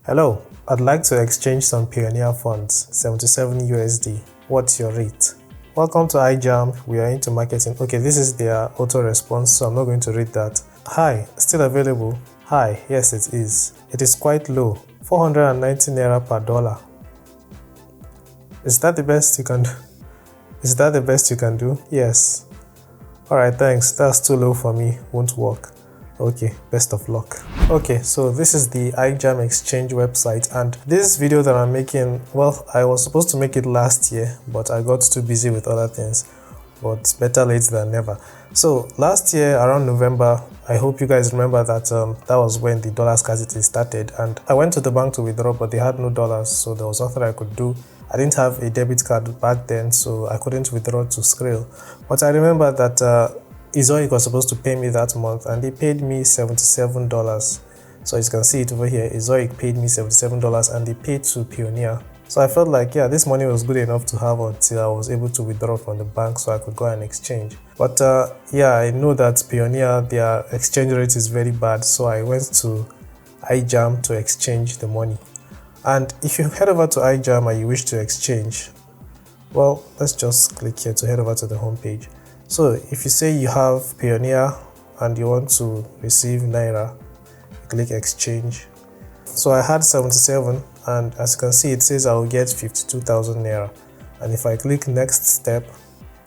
Hello, I'd like to exchange some Pioneer funds, 77 USD. What's your rate? Welcome to Ijam, we are into marketing. Okay, this is their auto response, so I'm not going to read that. Hi, still available? Hi, yes it is. It is quite low, 490 Naira per dollar. Is that the best you can do? Is that the best you can do? Yes. Alright, thanks, that's too low for me, won't work. Okay, best of luck. Okay, so this is the Ijam Exchange website, and this video that I'm making, well, I was supposed to make it last year, but I got too busy with other things. But better late than never. So last year around November, I hope you guys remember that that was when the dollar scarcity started, and I went to the bank to withdraw, but they had no dollars, so there was nothing I could do. I didn't have a debit card back then, so I couldn't withdraw to Skrill. But I remember that Ijam was supposed to pay me that month, and they paid me $77. So as you can see it over here, Ijam paid me $77 and they paid to Pioneer. So I felt like, yeah, this money was good enough to have until I was able to withdraw from the bank so I could go and exchange. But yeah, I know that Pioneer, their exchange rate is very bad, so I went to Ijam to exchange the money. And if you head over to Ijam and you wish to exchange, well, let's just click here to head over to the home page. So if you say you have Pioneer and you want to receive Naira, click exchange. So I had 77, and as you can see it says I will get 52,000 Naira. And if I click next step,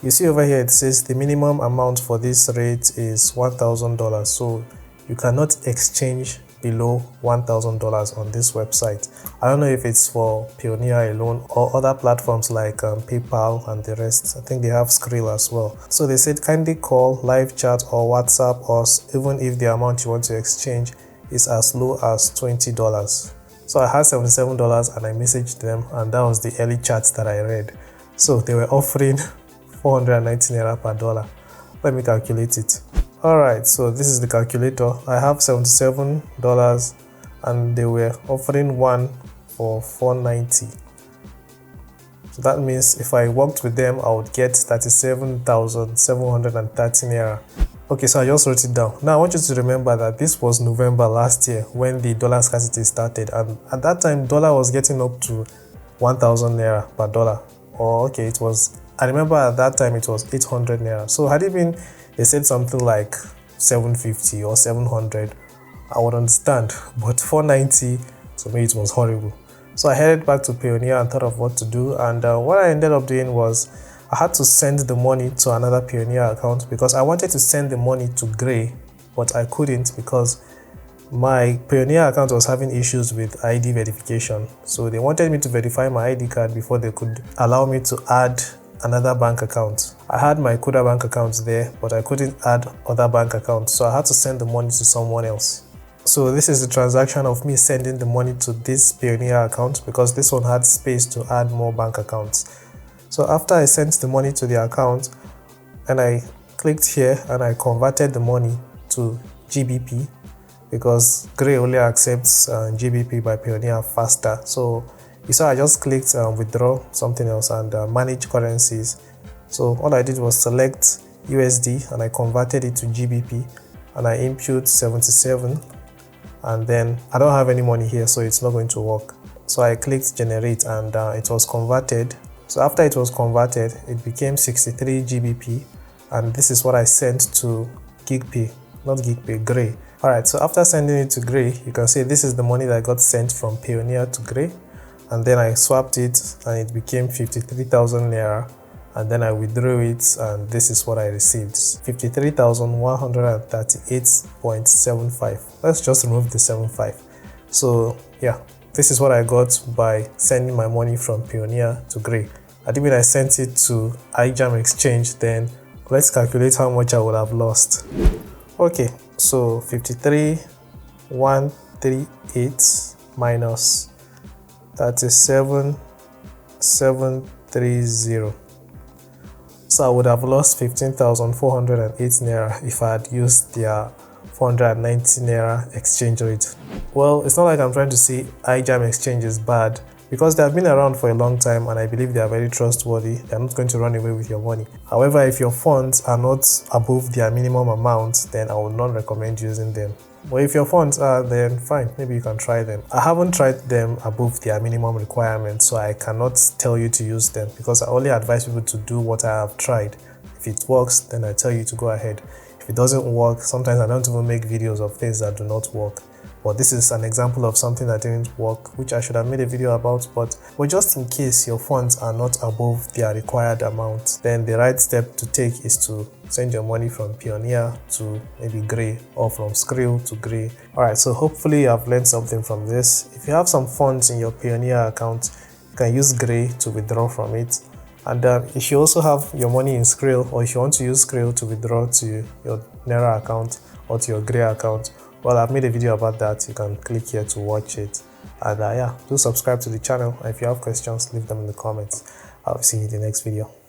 you see over here it says the minimum amount for this rate is $1,000. So you cannot exchange below $1,000 on this website. I don't know if it's for Pioneer alone or other platforms like PayPal and the rest. I think they have Skrill as well. So they said kindly call, live chat or WhatsApp us even if the amount you want to exchange is as low as $20. So I had $77 and I messaged them, and that was the early chats that I read. So they were offering 490 Naira per dollar. Let me calculate it. Alright, so this is the calculator. I have $77 and they were offering one for 490. So that means if I worked with them, I would get 37,730 Naira. Okay, so I just wrote it down. Now I want you to remember that this was November last year when the dollar scarcity started, and at that time dollar was getting up to 1,000 Naira per dollar. Or okay, it was, I remember at that time it was 800 Naira. So had it been, they said something like 750 or 700, I would understand, but 490, to me it was horrible. So I headed back to Pioneer and thought of what to do, and what I ended up doing was I had to send the money to another Pioneer account because I wanted to send the money to Gray, but I couldn't because my Pioneer account was having issues with ID verification. So they wanted me to verify my ID card before they could allow me to add another bank account. I had my Kuda bank account there, but I couldn't add other bank accounts, so I had to send the money to someone else. So this is the transaction of me sending the money to this Pioneer account because this one had space to add more bank accounts. So after I sent the money to the account and I clicked here and I converted the money to GBP because Gray only accepts GBP by Pioneer faster. So you saw I just clicked withdraw something else and manage currencies. So all I did was select USD and I converted it to GBP and I input 77, and then I don't have any money here, so it's not going to work. So I clicked generate and it was converted. So after it was converted, it became 63 GBP, and this is what I sent to GigPay, not GigPay, Gray. Alright, so after sending it to Gray, you can see this is the money that got sent from Pioneer to Gray, and then I swapped it and it became 53,000 Naira, and then I withdrew it and this is what I received, 53,138.75. Let's just remove the 75. So yeah, this is what I got by sending my money from Pioneer to Gray. I think when I sent it to Ijam Exchange, then let's calculate how much I would have lost. Okay, so 53,138 minus 37,730. So I would have lost 15,408 Naira if I had used their 490 Naira exchange rate. Well, it's not like I'm trying to say Ijam Exchange is bad, because they have been around for a long time and I believe they are very trustworthy. They are not going to run away with your money. However, if your funds are not above their minimum amount, then I would not recommend using them. But if your funds are, then fine, maybe you can try them. I haven't tried them above their minimum requirements, so I cannot tell you to use them, because I only advise people to do what I have tried. If it works, then I tell you to go ahead. If it doesn't work, sometimes I don't even make videos of things that do not work. But this is an example of something that didn't work, which I should have made a video about. But just in case your funds are not above their required amount, then the right step to take is to send your money from Pioneer to maybe Gray, or from Skrill to Gray. Alright, so hopefully you have learned something from this. If you have some funds in your Pioneer account, you can use Gray to withdraw from it. And if you also have your money in Skrill, or if you want to use Skrill to withdraw to your Naira account or to your Gray account, well, I've made a video about that. You can click here to watch it. And yeah, do subscribe to the channel. And if you have questions, leave them in the comments. I'll see you in the next video.